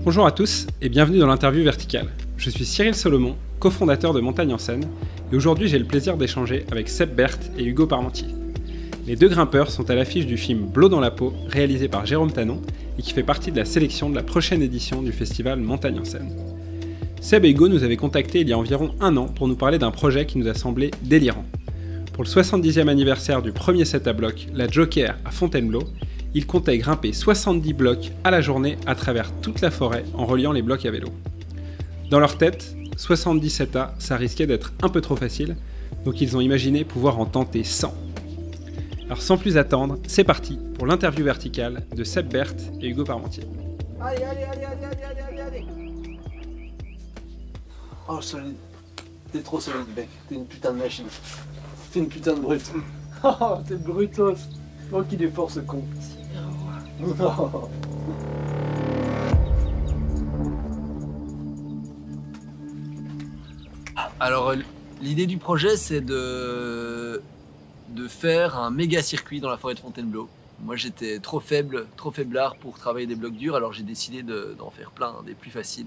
Bonjour à tous et bienvenue dans l'interview verticale. Je suis Cyril Solomon, cofondateur de Montagne en Seine, et aujourd'hui j'ai le plaisir d'échanger avec Seb Berthe et Hugo Parmentier. Les deux grimpeurs sont à l'affiche du film Blo dans la peau, réalisé par Jérôme Tanon et qui fait partie de la sélection de la prochaine édition du festival Montagne en Seine. Seb et Hugo nous avaient contactés il y a environ un an pour nous parler d'un projet qui nous a semblé délirant. Pour le 70e anniversaire du premier set à blocs, la Joker à Fontainebleau, ils comptaient grimper 70 blocs à la journée à travers toute la forêt en reliant les blocs à vélo. Dans leur tête, 70 7A, ça risquait d'être un peu trop facile, donc ils ont imaginé pouvoir en tenter 100. Alors sans plus attendre, c'est parti pour l'interview verticale de Seb Berthe et Hugo Parmentier. Allez. Oh, solide. T'es trop solide, mec. T'es une putain de machine. T'es une putain de brute. Oh, t'es brutos. Oh, qu'il est fort ce con. Alors, l'idée du projet, c'est de faire un méga circuit dans la forêt de Fontainebleau. Moi, j'étais trop faiblard pour travailler des blocs durs, alors j'ai décidé d'en faire plein, des plus faciles,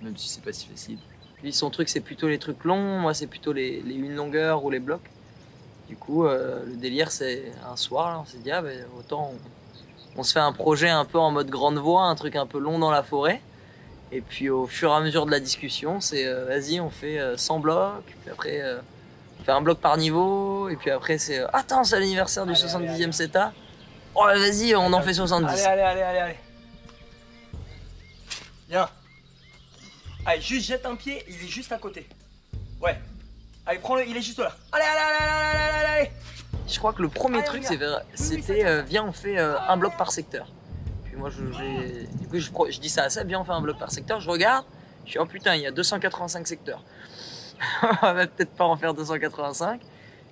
même si c'est pas si facile. Lui, son truc, c'est plutôt les trucs longs, moi, c'est plutôt les une longueur ou les blocs. Du coup, le délire, c'est un soir, là, on s'est dit, ah, ben, autant on se fait un projet un peu en mode grande voie, un truc un peu long dans la forêt. Et puis, au fur et à mesure de la discussion, c'est vas-y, on fait 100 blocs, puis après, on fait un bloc par niveau, et puis après, c'est attends, c'est l'anniversaire du 70e CETA. Oh, vas-y, on en fait 70. Allez. Viens. Allez, juste jette un pied, il est juste à côté. Ouais. Allez, prends-le, il est juste là. Allez. Je crois que le premier Allez, truc, regarde. c'était viens, on fait un bloc par secteur. Puis moi, du coup, je dis ça à Seb, viens, on fait un bloc par secteur. Je regarde, je dis, oh putain, il y a 285 secteurs. On va peut-être pas en faire 285.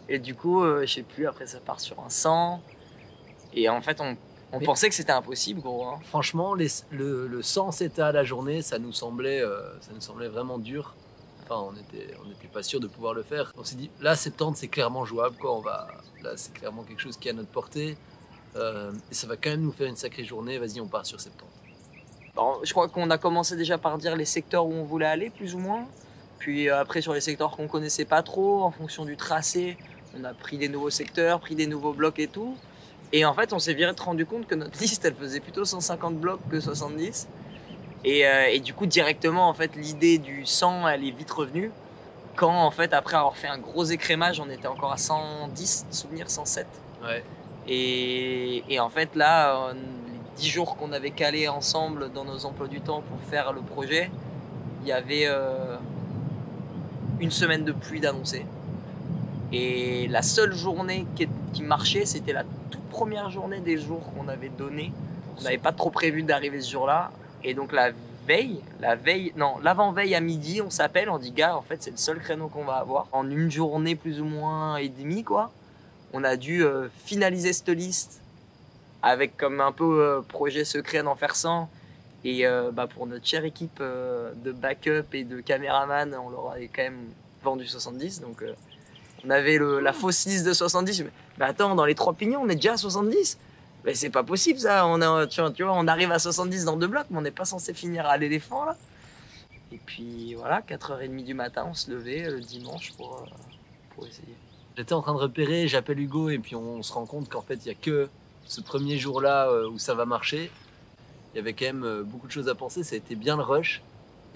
Et du coup, je sais plus, après ça part sur un 100. Et en fait, on pensait que c'était impossible, gros. Hein. Franchement, le 100 CETA à la journée, ça nous semblait vraiment dur. Enfin, on n'était pas sûr de pouvoir le faire. On s'est dit, là, 70, c'est clairement jouable, quoi. Là, c'est clairement quelque chose qui est à notre portée. Et ça va quand même nous faire une sacrée journée. Vas-y, on part sur 70. Alors, je crois qu'on a commencé déjà par dire les secteurs où on voulait aller, plus ou moins. Puis après, sur les secteurs qu'on connaissait pas trop, en fonction du tracé, on a pris des nouveaux secteurs, pris des nouveaux blocs et tout. Et en fait, on s'est vite rendu compte que notre liste, elle faisait plutôt 150 blocs que 70. Et du coup, directement, en fait, l'idée du 100, elle est vite revenue. Quand, en fait, après avoir fait un gros écrémage, on était encore à 110, souvenir 107. Ouais. Et en fait, là, les 10 jours qu'on avait calés ensemble dans nos emplois du temps pour faire le projet, il y avait une semaine de pluie d'annoncée. Et la seule journée qui marchait, c'était la toute première journée des jours qu'on avait donnés. On n'avait pas trop prévu d'arriver ce jour-là. Et donc l'avant-veille à midi, on s'appelle, on dit gars, en fait c'est le seul créneau qu'on va avoir. En une journée plus ou moins et demie, quoi. On a dû finaliser cette liste avec comme un peu projet secret d'en faire 100. Et pour notre chère équipe de backup et de caméraman, on leur avait quand même vendu 70. Donc on avait la fausse liste de 70. Mais attends, dans les 3 pignons, on est déjà à 70. Mais c'est pas possible ça, tu vois, on arrive à 70 dans 2 blocs, mais on n'est pas censé finir à l'éléphant là. Et puis voilà, 4h30 du matin, on se levait le dimanche pour essayer. J'étais en train de repérer, j'appelle Hugo et puis on se rend compte qu'en fait, il n'y a que ce premier jour-là où ça va marcher. Il y avait quand même beaucoup de choses à penser, ça a été bien le rush.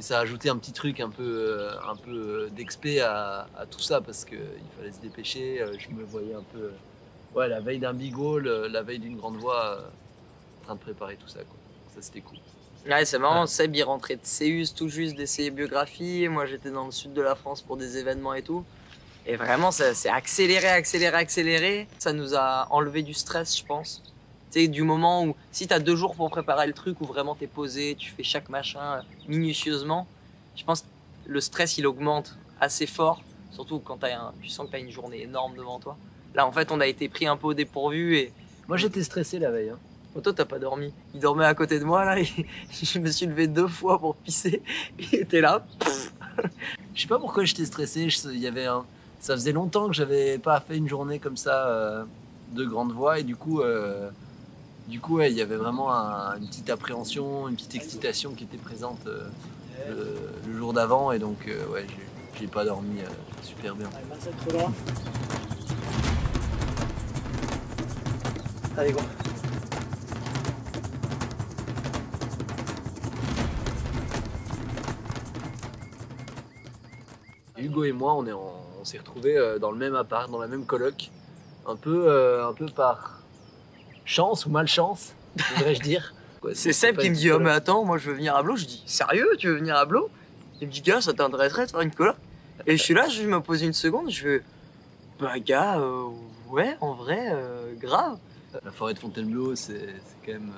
Et ça a ajouté un petit truc un peu d'expé à tout ça parce qu'il fallait se dépêcher. Je me voyais un peu la veille d'un big haul, la veille d'une grande voie, en train de préparer tout ça, quoi. Ça, c'était cool. Ouais, c'est marrant, Seb, il rentrait de Céus tout juste d'essayer biographie. Moi, j'étais dans le sud de la France pour des événements et tout. Et vraiment, ça s'est accéléré. Ça nous a enlevé du stress, je pense. Tu sais, du moment où, si t'as 2 jours pour préparer le truc, où vraiment t'es posé, tu fais chaque machin minutieusement, je pense que le stress, il augmente assez fort. Surtout quand tu sens que t'as une journée énorme devant toi. Là, en fait, on a été pris un peu au dépourvu et... Moi, j'étais stressé la veille. Oh, toi, t'as pas dormi. Il dormait à côté de moi, là, et je me suis levé 2 fois pour pisser. Il était là. Je sais pas pourquoi j'étais stressé. Ça faisait longtemps que j'avais pas fait une journée comme ça de grande voie et du coup, Du coup, ouais, il y avait vraiment une petite appréhension, une petite excitation qui était présente le jour d'avant. Et donc, ouais, j'ai pas dormi super bien. Allez, 27 trop loin. Allez, go. Hugo et moi, on s'est retrouvés dans le même appart, dans la même coloc, un peu par chance ou malchance, devrais-je dire. Ouais, C'est Seb qui me dit, oh mais attends, moi je veux venir à Blo. Je dis, sérieux, tu veux venir à Blo? Il me dit, gars, ça t'intéresserait de faire une coloc? Et je suis là, je me pose une seconde, je fais, bah gars, ouais, en vrai, grave. La forêt de Fontainebleau, c'est quand même...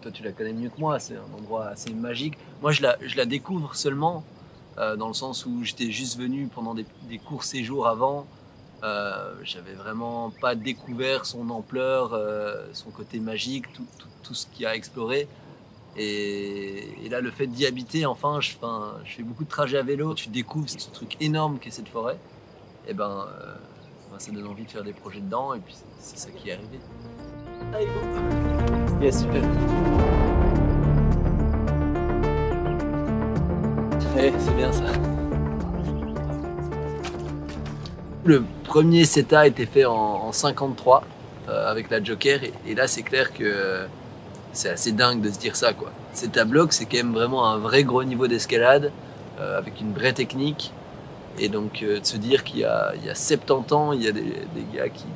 toi, tu la connais mieux que moi, c'est un endroit assez magique. Moi, je la découvre seulement dans le sens où j'étais juste venu pendant des courts séjours avant. J'avais vraiment pas découvert son ampleur, son côté magique, tout ce qu'il y a à explorer. Et là, le fait d'y habiter, enfin, je fais beaucoup de trajets à vélo. Tu découvres ce truc énorme qu'est cette forêt. Et ça donne envie de faire des projets dedans. Et puis, c'est ça qui est arrivé. Allez, go. Yes, super. C'est bien ça. Le premier CETA a été fait en 53 avec la Joker. Et là, c'est clair que c'est assez dingue de se dire ça, quoi. CETA bloc, c'est quand même vraiment un vrai gros niveau d'escalade avec une vraie technique. Et donc, de se dire qu'il y a 70 ans, il y a des gars qui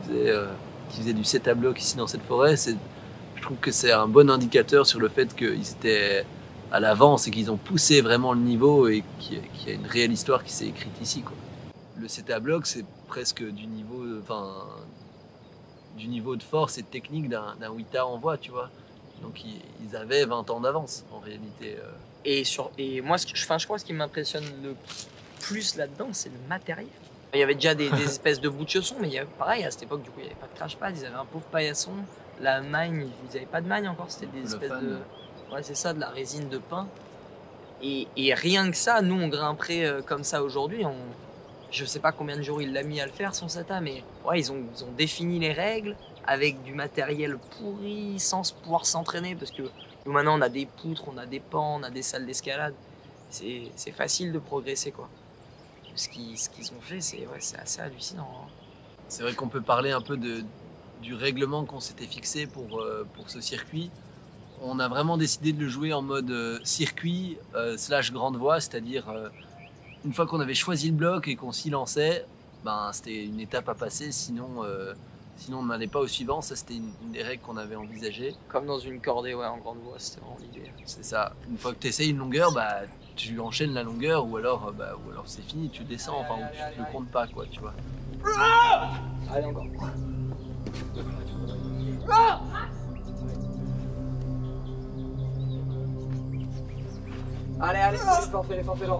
faisaient du CETA bloc ici dans cette forêt, je trouve que c'est un bon indicateur sur le fait qu'ils étaient à l'avance et qu'ils ont poussé vraiment le niveau et qu'il y a une réelle histoire qui s'est écrite ici, quoi. Le CETA bloc, c'est presque du niveau de force et de technique d'un Wita en voie, tu vois. Donc ils avaient 20 ans d'avance en réalité. Et moi, je crois que ce qui m'impressionne le plus là-dedans, c'est le matériel. Il y avait déjà des espèces de bouts de chaussons, mais pareil, à cette époque, du coup, il n'y avait pas de crash pad, ils avaient un pauvre paillasson. La magne, ils n'avaient pas de magne encore, c'était des espèces de... Ouais, c'est ça, de la résine de pin. Et rien que ça, nous, on grimperait comme ça aujourd'hui. Je sais pas combien de jours il l'a mis à le faire, son SATA, mais ouais, ils ont défini les règles avec du matériel pourri, sans pouvoir s'entraîner, parce que nous, maintenant, on a des poutres, on a des pans, on a des salles d'escalade. C'est facile de progresser, quoi. Ce qu'ils ont fait, c'est assez hallucinant, hein. C'est vrai qu'on peut parler un peu du règlement qu'on s'était fixé pour ce circuit. On a vraiment décidé de le jouer en mode circuit / grande voie, c'est-à-dire une fois qu'on avait choisi le bloc et qu'on s'y lançait, c'était une étape à passer, sinon on n'allait pas au suivant. Ça, c'était une des règles qu'on avait envisagées. Comme dans une cordée, ouais, en grande voie, c'était vraiment l'idée. C'est ça. Une fois que tu essayes une longueur, tu enchaînes la longueur ou alors c'est fini, tu descends, ou tu ne le comptes pas, quoi, tu vois. Allez, encore. Allez, fais-le.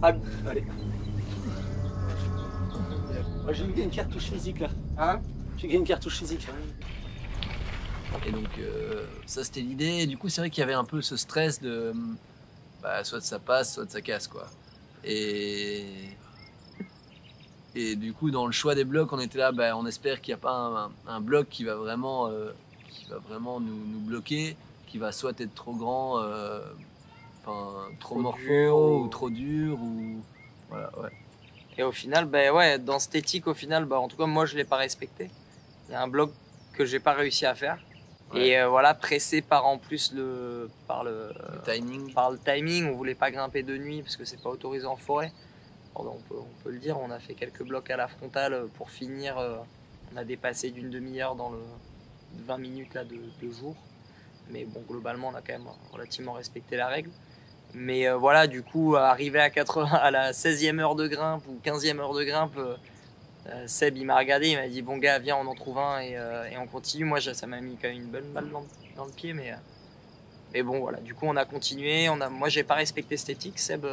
Allez. J'ai mis une cartouche physique là. Hein? J'ai mis une cartouche physique. Et donc ça c'était l'idée. Et du coup c'est vrai qu'il y avait un peu ce stress de soit ça passe, soit ça casse, quoi. Et du coup dans le choix des blocs on était là, on espère qu'il n'y a pas un bloc qui va vraiment nous bloquer, qui va soit être trop grand, trop morpho dur, ou trop dur ou voilà, ouais. Et au final, ouais, dans cette éthique, au final, en tout cas, moi, je l'ai pas respecté. Il y a un bloc que j'ai pas réussi à faire. Ouais. Et voilà, pressé par en plus le timing. Par le timing, on voulait pas grimper de nuit parce que c'est pas autorisé en forêt. Alors, on peut le dire, on a fait quelques blocs à la frontale pour finir. On a dépassé d'une demi-heure dans le 20 minutes là de jour. Mais bon, globalement, on a quand même relativement respecté la règle. Mais voilà, du coup, arrivé à la 16e heure de grimpe ou 15e heure de grimpe, Seb, il m'a regardé, il m'a dit, bon gars, viens, on en trouve un et on continue. Moi, ça m'a mis quand même une bonne balle dans le pied, mais bon, voilà. Du coup, on a continué. Moi, j'ai pas respecté cette éthique. Seb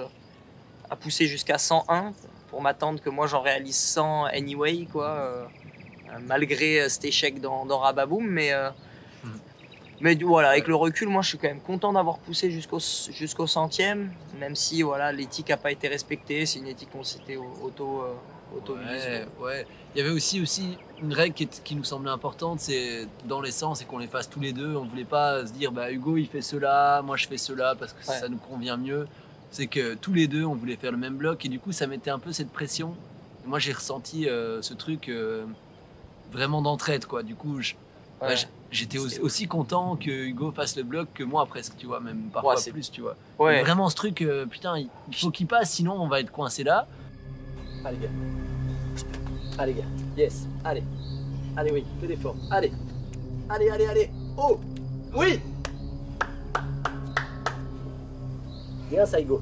a poussé jusqu'à 101 pour m'attendre que moi, j'en réalise 100 anyway, quoi, malgré cet échec dans Rababoum, mais voilà, avec le recul, moi je suis quand même content d'avoir poussé jusqu'au 100e, même si voilà, l'éthique n'a pas été respectée. C'est une éthique qu'on s'était automobilisme. Ouais. Il y avait aussi une règle qui nous semblait importante, c'est dans l'essence, c'est qu'on les fasse tous les deux. On voulait pas se dire, bah Hugo il fait cela, moi je fais cela parce que ça nous convient mieux. C'est que tous les deux on voulait faire le même bloc et du coup ça mettait un peu cette pression. Et moi j'ai ressenti ce truc vraiment d'entraide quoi. Du coup j'étais aussi content que Hugo fasse le bloc que moi presque, tu vois, même parfois plus, tu vois. Ouais. Vraiment ce truc, putain, il faut qu'il passe, sinon on va être coincé là. Allez gars. Allez gars. Yes. Allez. Allez oui, fais l'effort. Allez. Allez. Oh. Oui. Bien ça Hugo.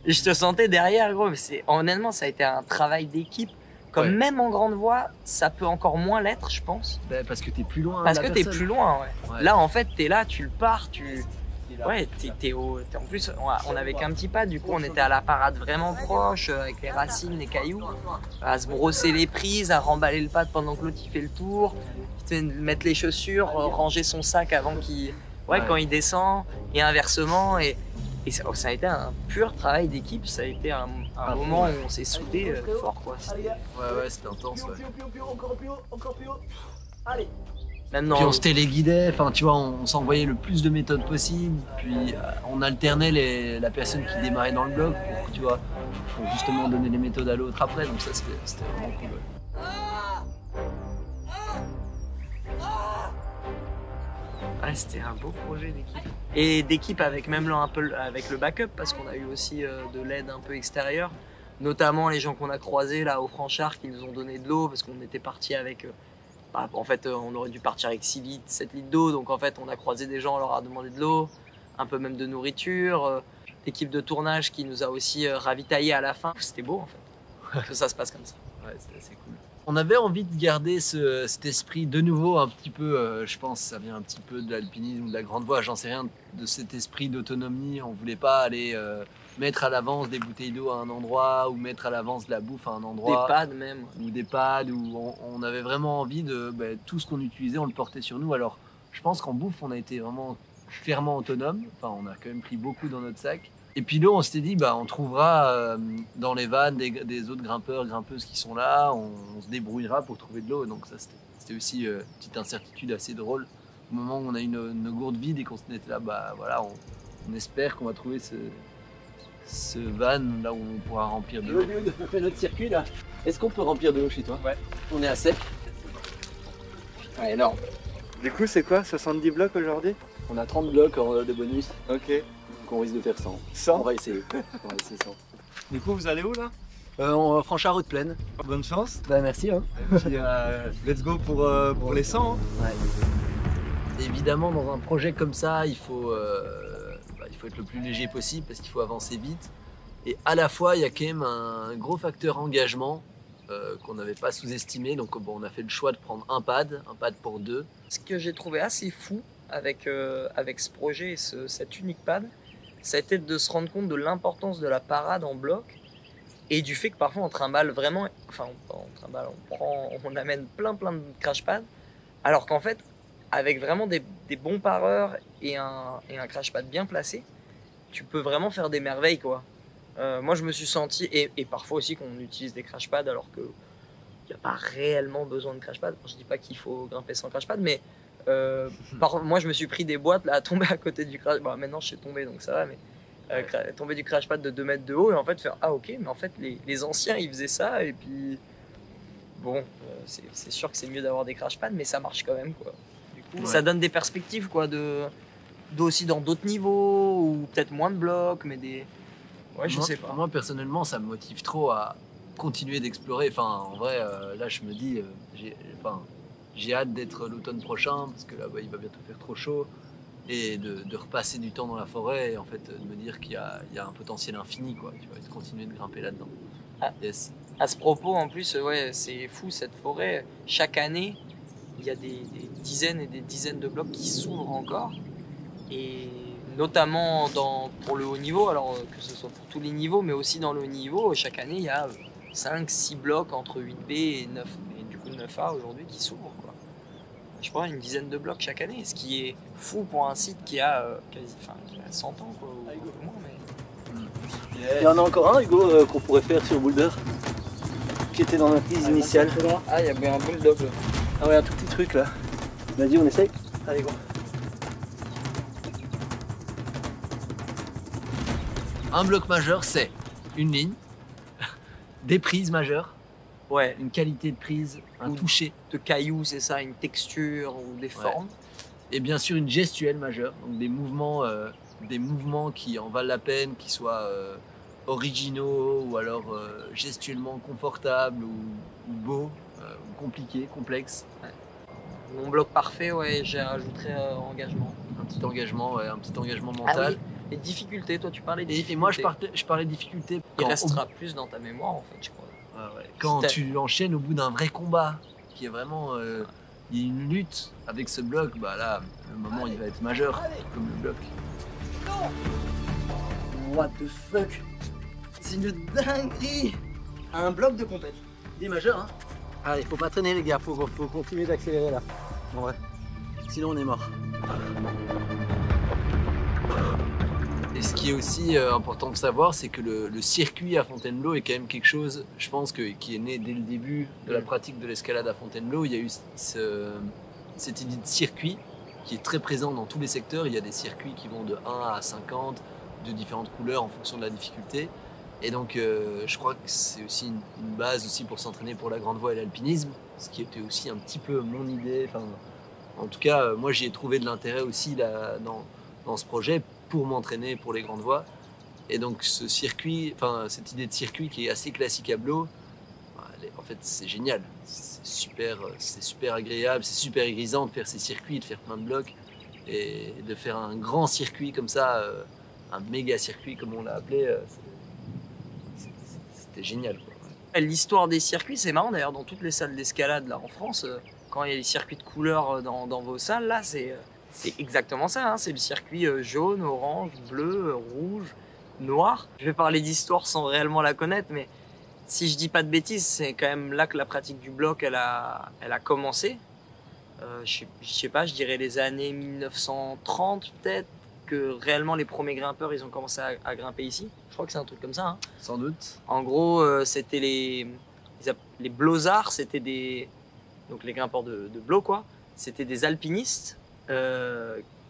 Je te sentais derrière, gros. Honnêtement, ça a été un travail d'équipe. Comme même en grande voie, ça peut encore moins l'être, je pense. Parce que t'es plus loin. Parce que t'es plus loin, ouais. Là, en fait, t'es là, tu le pars, Ouais, en plus, on avait qu'un petit pas, du coup, on était à la parade vraiment proche, avec les racines, les cailloux, à se brosser les prises, à remballer le pad pendant que l'autre il fait le tour, mettre les chaussures, ranger son sac avant quand il descend, et inversement. Et ça a été un pur travail d'équipe, ça a été un moment où on s'est soudés fort, quoi. Ouais, c'était intense, ouais. Encore plus haut. Allez. Maintenant, puis on se téléguidait, enfin tu vois, on s'envoyait le plus de méthodes possible, puis on alternait la personne qui démarrait dans le bloc pour, tu vois, pour justement donner les méthodes à l'autre après, donc ça c'était vraiment cool. Ouais, c'était un beau projet d'équipe. Et d'équipe avec même un peu avec le backup, parce qu'on a eu aussi de l'aide un peu extérieure, notamment les gens qu'on a croisés là au Franchard qui nous ont donné de l'eau, parce qu'on était parti avec... en fait, on aurait dû partir avec 6 litres, 7 litres d'eau, donc en fait, on a croisé des gens, on leur a demandé de l'eau, un peu même de nourriture. L'équipe de tournage qui nous a aussi ravitaillés à la fin. C'était beau en fait, que ça se passe comme ça. Ouais, c'était assez cool. On avait envie de garder cet esprit de nouveau un petit peu, je pense, ça vient un petit peu de l'alpinisme ou de la grande voie, j'en sais rien, de cet esprit d'autonomie. On voulait pas aller mettre à l'avance des bouteilles d'eau à un endroit ou mettre à l'avance de la bouffe à un endroit. Des pads même. Ou des pads, où on avait vraiment envie de tout ce qu'on utilisait, on le portait sur nous. Alors, je pense qu'en bouffe, on a été vraiment clairement autonome. Enfin, on a quand même pris beaucoup dans notre sac. Et puis là, on s'était dit, on trouvera dans les vannes des autres grimpeurs, grimpeuses qui sont là, on se débrouillera pour trouver de l'eau. Donc ça, c'était aussi une petite incertitude assez drôle. Au moment où on a eu une gourde vide et qu'on était là, voilà, on espère qu'on va trouver ce van là où on pourra remplir de l'eau. On fait notre circuit là. Est-ce qu'on peut remplir de l'eau chez toi? Ouais. On est à sec. Ouais, énorme. Du coup, c'est quoi, 70 blocs aujourd'hui? On a 30 blocs de bonus. Ok. Donc on risque de faire 100. 100? On va essayer. 100. Du coup, vous allez où là? On Franchard Route Pleine. Bonne chance. Merci. Hein. Puis, let's go pour les 100. Hein. Ouais. Évidemment, dans un projet comme ça, il faut être le plus léger possible parce qu'il faut avancer vite. Et à la fois, il y a quand même un gros facteur engagement qu'on n'avait pas sous-estimé. Donc on a fait le choix de prendre un pad pour 2. Ce que j'ai trouvé assez fou avec ce projet et cet unique pad, ça a été de se rendre compte de l'importance de la parade en bloc et du fait que parfois on trimballe vraiment, on amène plein de crash pads, alors qu'en fait, avec vraiment des bons pareurs et un crash pad bien placé, tu peux vraiment faire des merveilles, quoi. Moi, je me suis senti, et parfois aussi qu'on utilise des crash pads alors qu'il n'y a pas réellement besoin de crash pad. Je dis pas qu'il faut grimper sans crash pad, mais moi, je me suis pris des boîtes là, à tomber à côté du crash. Maintenant, je sais tomber, donc ça va, mais tomber du crash pad de 2 mètres de haut et en fait faire ok, mais en fait, les anciens ils faisaient ça, et puis bon, c'est sûr que c'est mieux d'avoir des crash pads, mais ça marche quand même, quoi. Du coup, ça donne des perspectives, quoi, aussi dans d'autres niveaux, ou peut-être moins de blocs, mais des. Ouais, je sais pas. Moi, personnellement, ça me motive trop à continuer d'explorer. Enfin, en vrai, là, je me dis, j'ai hâte d'être l'automne prochain, parce que là, il va bientôt faire trop chaud, et de repasser du temps dans la forêt, et en fait, de me dire qu'il y a un potentiel infini, quoi, tu vois, et de continuer de grimper là-dedans. Yes. À ce propos, en plus, c'est fou, cette forêt. Chaque année, il y a des dizaines et des dizaines de blocs qui s'ouvrent encore, et notamment pour le haut niveau, alors que ce soit pour tous les niveaux, mais aussi dans le haut niveau, chaque année, il y a 5-6 blocs entre 8B et 9, et du coup 9A aujourd'hui qui s'ouvrent, quoi. Je crois une dizaine de blocs chaque année, ce qui est fou pour un site qui a 100 ans, quoi, ou moins, mais... Il y en a encore un, Hugo, qu'on pourrait faire sur Boulder, qui était dans la prise initiale. Ah, il y a bien un bulldog là. Ah ouais, un tout petit truc là. Vas-y, on essaye. Allez, go. Un bloc majeur, c'est une ligne, des prises majeures, Ouais, une qualité de prise, un Ou- toucher, de cailloux, c'est ça, une texture ou des formes. et bien sûr une gestuelle majeure, donc des mouvements qui en valent la peine, qui soient originaux ou alors gestuellement confortables ou beaux, ou compliqués, complexes. Mon bloc parfait, ouais, j'ai rajouté engagement. Un petit engagement Ah mental. oui, les difficultés, toi tu parlais de Et difficultés. moi je parlais de difficultés Il quand, restera plus dans ta mémoire en fait, je crois. quand Si t'as- tu enchaînes au bout d'un vrai combat, qui est vraiment il y a une lutte avec ce bloc, bah là le moment il va être majeur comme le bloc. What the fuck? C'est une dinguerie! Un bloc de compète. Des majeurs, hein? Allez, faut pas traîner les gars, faut continuer d'accélérer là. En vrai. Sinon on est mort. Et ce qui est aussi important de savoir, c'est que le circuit à Fontainebleau est quand même quelque chose, je pense, qui est né dès le début de la pratique de l'escalade à Fontainebleau. Il y a eu cette idée de circuit qui est très présente dans tous les secteurs. Il y a des circuits qui vont de 1 à 50, de différentes couleurs en fonction de la difficulté. Et donc, je crois que c'est aussi une base aussi pour s'entraîner pour la grande voie et l'alpinisme, ce qui était aussi un petit peu mon idée. Enfin, en tout cas, moi, j'y ai trouvé de l'intérêt aussi là, dans ce projet pour m'entraîner pour les grandes voies. Et donc, ce circuit, enfin, cette idée de circuit qui est assez classique à Blo, en fait, c'est génial. C'est super agréable, c'est super grisant de faire ces circuits, de faire plein de blocs et de faire un grand circuit comme ça, un méga circuit comme on l'a appelé. C'était génial, quoi. L'histoire des circuits, c'est marrant d'ailleurs, dans toutes les salles d'escalade là en France, quand il y a les circuits de couleurs dans vos salles, là c'est exactement ça, hein. C'est le circuit jaune, orange, bleu, rouge, noir. Je vais parler d'histoire sans réellement la connaître, mais si je dis pas de bêtises, c'est quand même là que la pratique du bloc elle a commencé. Je sais pas, je dirais les années 1930 peut-être, que réellement les premiers grimpeurs ils ont commencé à grimper ici. Je crois que c'est un truc comme ça, hein. Sans doute. En gros, c'était les blozards, c'était donc les grimpeurs de Blo, quoi. C'était des alpinistes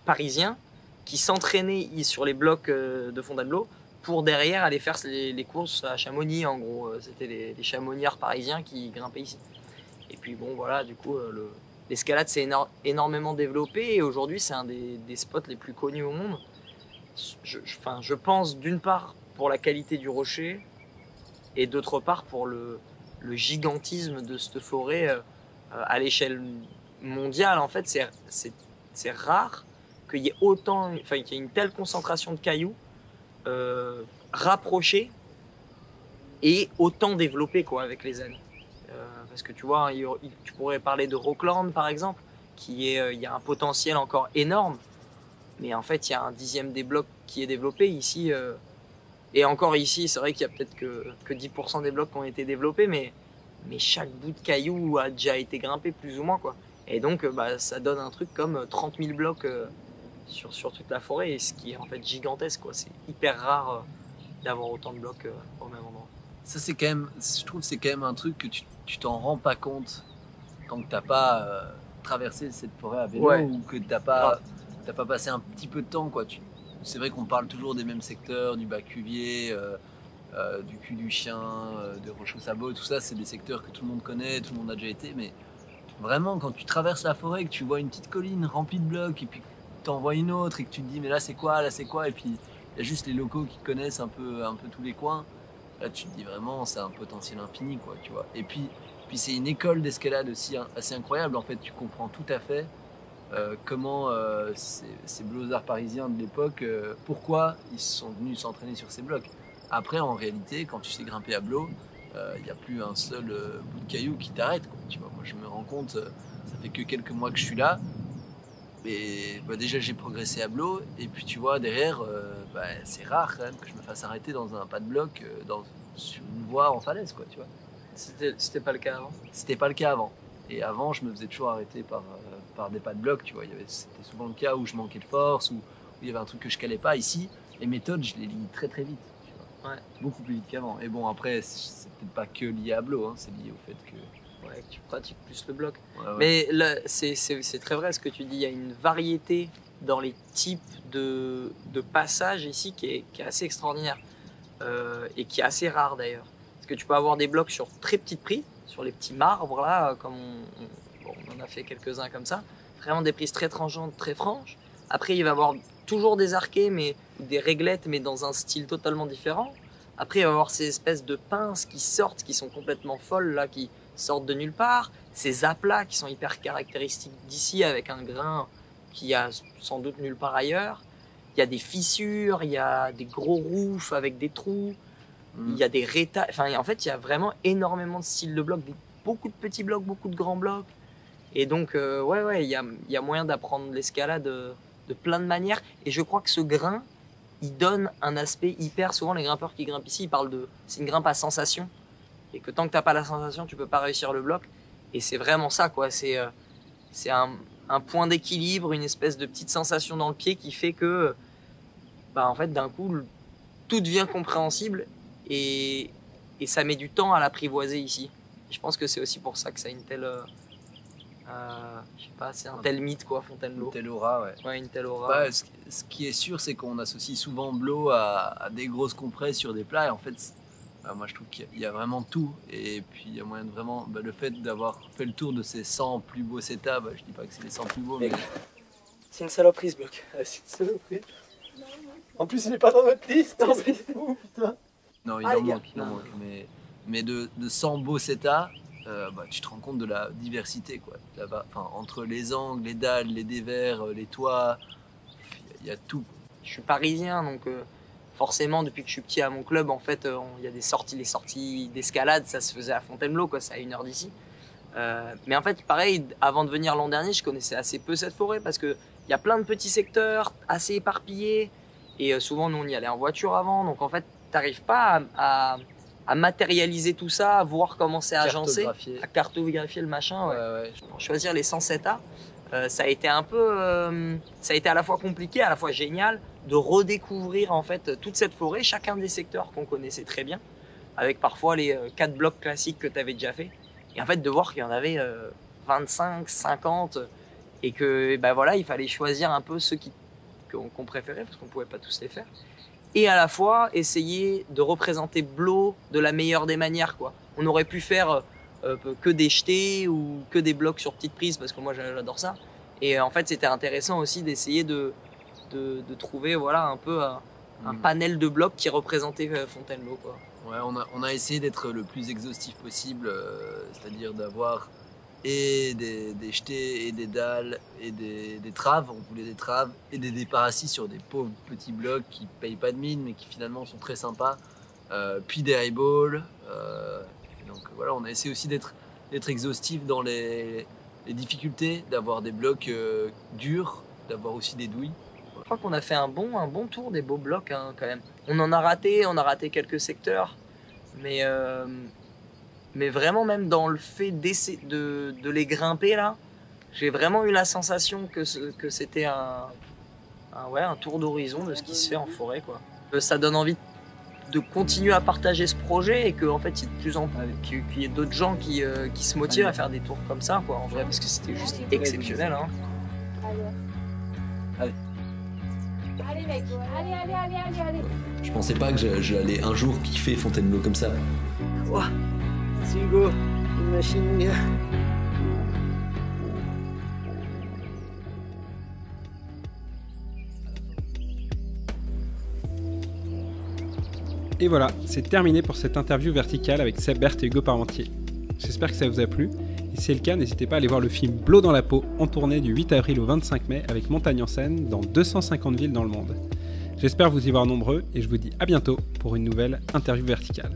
parisiens qui s'entraînaient sur les blocs de Fontainebleau pour derrière aller faire les courses à Chamonix. En gros, c'était les chamonniards parisiens qui grimpaient ici. Et puis bon, voilà, du coup, l'escalade s'est énormément développée et aujourd'hui, c'est un des spots les plus connus au monde. Je pense d'une part pour la qualité du rocher et d'autre part pour le gigantisme de cette forêt à l'échelle mondiale. En fait, c'est rare qu'il y ait qu'il y ait une telle concentration de cailloux rapprochés et autant développés, quoi, avec les années. Parce que tu vois, tu pourrais parler de Rockland par exemple, il y a un potentiel encore énorme, mais en fait il y a un dixième des blocs qui est développé ici. Et encore ici, c'est vrai qu'il y a peut-être que 10% des blocs qui ont été développés, mais chaque bout de caillou a déjà été grimpé plus ou moins, quoi. Et donc ça donne un truc comme 30 000 blocs sur toute la forêt, et ce qui est en fait gigantesque, quoi. C'est hyper rare d'avoir autant de blocs au même endroit. Ça, c'est quand même, je trouve, c'est quand même un truc que tu t'en rends pas compte tant que t'as pas traversé cette forêt à vélo, Ouais. ou que t'as pas passé un petit peu de temps, quoi. C'est vrai qu'on parle toujours des mêmes secteurs, du Bas-Cuvier, du Cul du Chien, de Roche-au-Sabot, tout ça, c'est des secteurs que tout le monde connaît, tout le monde a déjà été, mais vraiment, quand tu traverses la forêt, que tu vois une petite colline remplie de blocs, et puis que t'en vois une autre, et que tu te dis, mais là c'est quoi, et puis il y a juste les locaux qui connaissent un peu tous les coins, là tu te dis vraiment, c'est un potentiel infini, quoi, tu vois. Et puis c'est une école d'escalade aussi assez incroyable, en fait, tu comprends tout à fait comment ces blozards parisiens de l'époque, pourquoi ils sont venus s'entraîner sur ces blocs. Après, en réalité, quand tu sais grimper à Blo, il n'y a plus un seul bout de caillou qui t'arrête, quoi, tu vois. Moi, je me rends compte, ça fait que quelques mois que je suis là, et déjà j'ai progressé à Blo, et puis tu vois, derrière, c'est rare quand même que je me fasse arrêter dans un pas de bloc, sur une voie en falaise, quoi, tu vois. C'était pas le cas avant. C'était pas le cas avant. Et avant, je me faisais toujours arrêter par des pas de bloc, tu vois. C'était souvent le cas où je manquais de force, ou il y avait un truc que je calais pas. Ici, les méthodes, je les lis très très vite, tu vois. Ouais. Beaucoup plus vite qu'avant. Et bon, après, c'est peut-être pas que lié à Blo, hein, c'est lié au fait que. Ouais, que tu pratiques plus le bloc. Ouais, ouais. Mais là, c'est très vrai ce que tu dis. Il y a une variété dans les types de passages ici qui est assez extraordinaire et qui est assez rare d'ailleurs. Parce que tu peux avoir des blocs sur très petites prises, sur les petits marbres là, comme on en a fait quelques-uns comme ça. Vraiment des prises très tranchantes, très franches. Après, il va y avoir toujours des arquets, mais des réglettes, mais dans un style totalement différent. Après, il va y avoir ces espèces de pinces qui sortent, qui sont complètement folles là, qui sortent de nulle part. Ces aplats qui sont hyper caractéristiques d'ici, avec un grain qui y a sans doute nulle part ailleurs. Il y a des fissures, il y a des gros roufs avec des trous, il y a des rétails. Enfin, en fait, il y a vraiment énormément de styles de blocs, beaucoup de petits blocs, beaucoup de grands blocs. Et donc, il y a moyen d'apprendre l'escalade de plein de manières. Et je crois que ce grain, il donne un aspect hyper. Souvent, les grimpeurs qui grimpent ici, ils parlent de. C'est une grimpe à sensation. Et que tant que t'as pas la sensation, tu peux pas réussir le bloc. Et c'est vraiment ça, quoi. C'est un point d'équilibre, une espèce de petite sensation dans le pied qui fait que, en fait, d'un coup, tout devient compréhensible et ça met du temps à l'apprivoiser ici. Je pense que c'est aussi pour ça que ça a une telle. Je sais pas, c'est un tel mythe, quoi, Fontainebleau. Une telle aura, ouais. Ouais, une telle aura. Bah, ce qui est sûr, c'est qu'on associe souvent Blo à des grosses compresses sur des plats. Et en fait, moi je trouve qu'il y a vraiment tout. Et puis il y a moyen de vraiment. Le fait d'avoir fait le tour de ces 100 plus beaux setas, je dis pas que c'est les 100 plus beaux, mais. C'est une saloperie ce bloc. C'est une saloperie. En plus, il est pas dans notre liste. C'est fou, putain. Non, il Ah, en les gars. manque, il en manque. Mais de 100 beaux setas, tu te rends compte de la diversité, quoi. Là-bas, entre les angles, les dalles, les dévers, les toits, il y a tout. Je suis parisien, donc forcément, depuis que je suis petit à mon club, en fait, il y a les sorties d'escalade, ça se faisait à Fontainebleau, quoi, c'est à 1 heure d'ici. Mais en fait, pareil, avant de venir l'an dernier, je connaissais assez peu cette forêt parce qu'il y a plein de petits secteurs assez éparpillés et souvent, nous, on y allait en voiture avant. Donc, en fait, tu n'arrives pas à matérialiser tout ça, à voir comment c'est agencé, à cartographier le machin. Ouais. Pour choisir les 107 A, ça a été un peu, ça a été à la fois compliqué, à la fois génial de redécouvrir en fait toute cette forêt, chacun des secteurs qu'on connaissait très bien, avec parfois les 4 blocs classiques que tu avais déjà fait, et en fait de voir qu'il y en avait 25, 50, et que il fallait choisir un peu ceux qu'on préférait parce qu'on pouvait pas tous les faire. Et à la fois essayer de représenter Blo de la meilleure des manières, quoi. On aurait pu faire que des jetés ou que des blocs sur petite prise parce que moi j'adore ça. Et en fait c'était intéressant aussi d'essayer de trouver un peu un panel de blocs qui représentait Fontainebleau, quoi. Ouais, on a essayé d'être le plus exhaustif possible, c'est-à-dire d'avoir et des jetés et des dalles et des traves. On voulait des traves et des départs assis sur des pauvres petits blocs qui payent pas de mine mais qui finalement sont très sympas. Puis des highballs. Donc voilà, on a essayé aussi d'être exhaustif dans les difficultés, d'avoir des blocs durs, d'avoir aussi des douilles. Je crois qu'on a fait un bon tour des beaux blocs, hein, quand même. On a raté quelques secteurs, mais vraiment même dans le fait de les grimper là, j'ai vraiment eu la sensation que c'était un tour d'horizon de ce qui se fait en forêt, quoi. Ça donne envie de continuer à partager ce projet et qu'en fait il y ait de plus en plus qu'il y ait d'autres gens qui se motivent à faire des tours comme ça, quoi, en vrai, parce que c'était juste exceptionnel, hein. Allez mec, allez. Je pensais pas que j'allais un jour kiffer Fontainebleau comme ça. Wow. C'est Hugo, une machine. Et voilà, c'est terminé pour cette interview verticale avec Seb Bert et Hugo Parmentier. J'espère que ça vous a plu. Et si c'est le cas, n'hésitez pas à aller voir le film Blo dans la peau, en tournée du 8 avril au 25 mai avec Montagne en scène dans 250 villes dans le monde. J'espère vous y voir nombreux et je vous dis à bientôt pour une nouvelle interview verticale.